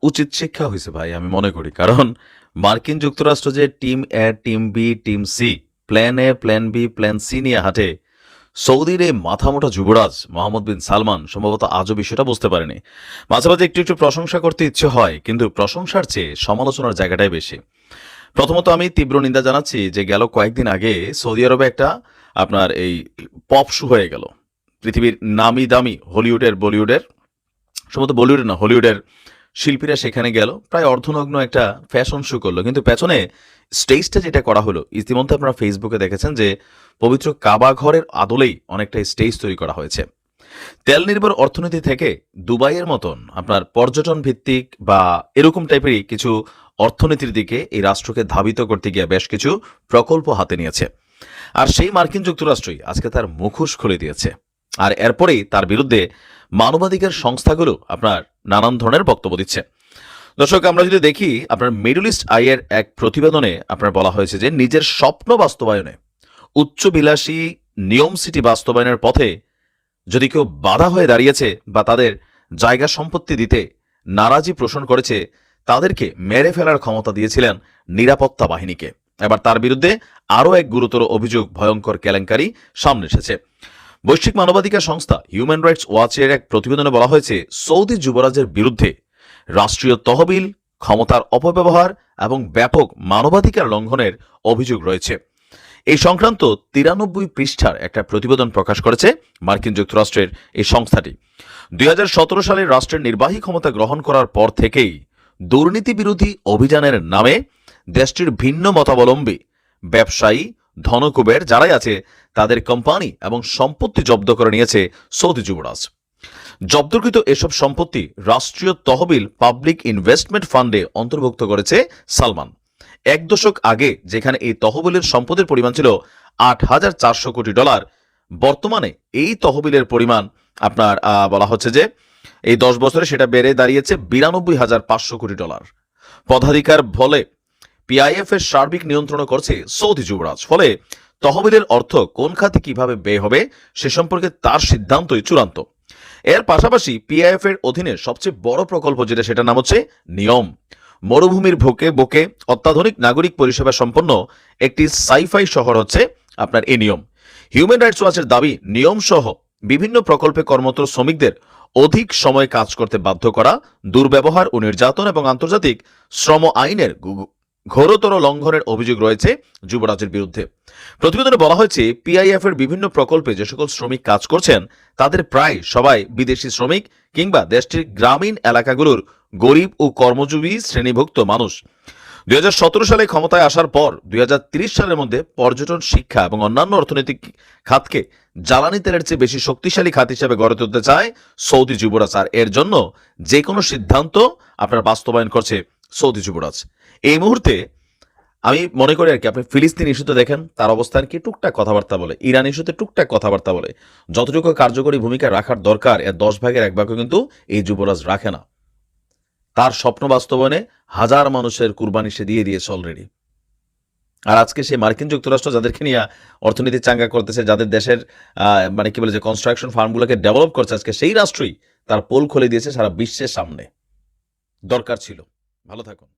উচিত শিক্ষা হয়েছে ভাই, আমি মনে করি। কারণ মার্কিন যুক্তরাষ্ট্র যে team A, team B, team C, plan A, plan B, plan C নিয়ে হাঁটে, সৌদির এই মাথামোটা যুবরাজ মোহাম্মদ বিন সালমান সম্ভবত আজও বিষয়টা বুঝতে পারেনি। মাঝে মাঝে একটু একটু প্রশংসা করতে ইচ্ছে হয়, কিন্তু প্রশংসার চেয়ে সমালোচনার জায়গাটাই বেশি। প্রথমত আমি তীব্র নিন্দা জানাচ্ছি যে গেল কয়েকদিন আগে সৌদি আরবে একটা আপনার এই পপ শো হয়ে গেল। পৃথিবীর নামি দামি হলিউডের, বলিউডের, সম্ভবত বলিউডের না, হলিউডের শিল্পীরা সেখানে গেল, প্রায় অর্ধনগ্ন একটা ফ্যাশন শো করলো। কিন্তু পেছনে স্টেজটা যেটা করা হলো, ইতিমধ্যে আপনারা ফেসবুকে দেখেছেন যে পবিত্র কাবা ঘরের আদলেই অনেকটা স্টেজ তৈরি করা হয়েছে। তেল নির্ভর অর্থনীতি থেকে দুবাইয়ের মতন আপনার পর্যটন ভিত্তিক বা এরকম টাইপেরই কিছু অর্থনীতির দিকে এই রাষ্ট্রকে ধাবিত করতে গিয়ে বেশ কিছু প্রকল্প হাতে নিয়েছে। আর সেই মার্কিন যুক্তরাষ্ট্রই আজকে তার মুখোশ খুলে দিয়েছে। আর এরপরেই তার বিরুদ্ধে মানবাধিকার সংস্থাগুলো আপনার নানান ধরনের বক্তব্য দিচ্ছে। দর্শক, আমরা যদি দেখি আপনার মিডল ইস্ট আইয়ের এক প্রতিবেদনে আপনার বলা হয়েছে যে নিজের স্বপ্ন বাস্তবায়নে উচ্চবিলাসী নিয়ম সিটি বাস্তবায়নের পথে যদি কেউ বাধা হয়ে দাঁড়িয়েছে বা তাদের জায়গা সম্পত্তি দিতে নারাজি পোষণ করেছে, তাদেরকে মেরে ফেলার ক্ষমতা দিয়েছিলেন নিরাপত্তা বাহিনীকে। এবার তার বিরুদ্ধে আরও এক গুরুতর অভিযোগ, ভয়ঙ্কর কেলেঙ্কারি সামনে এসেছে। বৈশ্বিক মানবাধিকার সংস্থা হিউম্যান রাইটস ওয়াচের এক প্রতিবেদনে বলা হয়েছে সৌদি যুবরাজের বিরুদ্ধে রাষ্ট্রীয় তহবিল, ক্ষমতার অপব্যবহার এবং ব্যাপক মানবাধিকার লঙ্ঘনের অভিযোগ রয়েছে। এই সংক্রান্ত 93 পৃষ্ঠার একটা প্রতিবেদন প্রকাশ করেছে মার্কিন যুক্তরাষ্ট্রের এই সংস্থাটি। 2017 সালে রাষ্ট্রের নির্বাহী ক্ষমতা গ্রহণ করার পর থেকেই দুর্নীতি বিরোধী অভিযানের নামে দেশটির ভিন্ন মতাবলম্বী ব্যবসায়ী, ধনকুবের যারাই আছে তাদের কোম্পানি এবং সম্পত্তি জব্দ করে নিয়েছে সৌদি যুবরাজ। জব্দকৃত এসব সম্পত্তি রাষ্ট্রীয় তহবিল পাবলিক ইনভেস্টমেন্ট ফান্ডে অন্তর্ভুক্ত করেছে সালমান। এক দশক আগে যেখানে এই তহবিলের সম্পদের পরিমাণ ছিল $8,400 কোটি, বর্তমানে এই তহবিলের পরিমাণ আপনার বলা হচ্ছে যে এই 10 বছরে সেটা বেড়ে দাঁড়িয়েছে $92,500 কোটি। পদাধিকার বলে পিআইএফ এর সার্বিক নিয়ন্ত্রণ করছে সৌদি যুবরাজ। ফলে তহবিলের অর্থ কোন খাতে কিভাবে ব্যয় হবে সে সম্পর্কে তার সিদ্ধান্তই চূড়ান্ত। এর পাশাপাশি পিআইএফ এর অধীনে সবচেয়ে বড় প্রকল্প যেটা, সেটার নাম হচ্ছে নিয়ম। মরুভূমির বুকে বুকে অত্যাধুনিক নাগরিক পরিষেবা সম্পন্ন একটি সাইফাই শহর হচ্ছে আপনার এই নিয়ম। হিউম্যান রাইটস ওয়াচের দাবি, নিয়ম সহ বিভিন্ন প্রকল্পে কর্মরত শ্রমিকদের অধিক সময় কাজ করতে বাধ্য করা, দুর্ব্যবহার ও নির্যাতন এবং আন্তর্জাতিক শ্রম আইনের ঘোরতর লঙ্ঘনের অভিযোগ রয়েছে যুবরাজের বিরুদ্ধে। প্রতিবেদনে বলা হয়েছে পিআইএফ এর বিভিন্ন প্রকল্পে যে সকল শ্রমিক কাজ করছেন তাদের প্রায় সবাই বিদেশি শ্রমিক কিংবা দেশটির গ্রামীণ এলাকাগুলোর গরিব ও কর্মজীবী শ্রেণীভুক্ত মানুষ। 2017 সালে ক্ষমতায় আসার পর 2030 সালের মধ্যে পর্যটন, শিক্ষা এবং অন্যান্য অর্থনৈতিক খাতকে জ্বালানি তেলের চেয়ে বেশি শক্তিশালী খাত হিসেবে গড়ে তুলতে চায় সৌদি যুবরাজ। আর এর জন্য যে কোনো সিদ্ধান্ত আপনার বাস্তবায়ন করছে সৌদি যুবরাজ। এই মুহূর্তে আমি মনে করি আর কি, আপনি ফিলিস্তিন ইস্যুতে দেখেন তার অবস্থান কি, টুকটাক কথাবার্তা বলে, ইরান ইস্যুতে টুকটাক কথাবার্তা বলে, যতটুকু কার্যকরী ভূমিকা রাখার দরকার এর 10 ভাগের 1 ভাগও কিন্তু এই যুবরাজ রাখে না। তার স্বপ্ন বাস্তবায়নে হাজার মানুষের কুরবানি সে দিয়ে দিয়েছে অলরেডি। আর আজকে সে মার্কিন যুক্তরাষ্ট্র যাদেরকে নিয়ে অর্থনীতি চাঙ্গা করতেছে, যাদের দেশের মানে কি বলে যে কনস্ট্রাকশন ফার্মগুলোকে ডেভেলপ করছে, আজকে সেই রাষ্ট্রই তার পোল খুলে দিয়েছে সারা বিশ্বের সামনে। দরকার ছিল। ভালো থাকুন।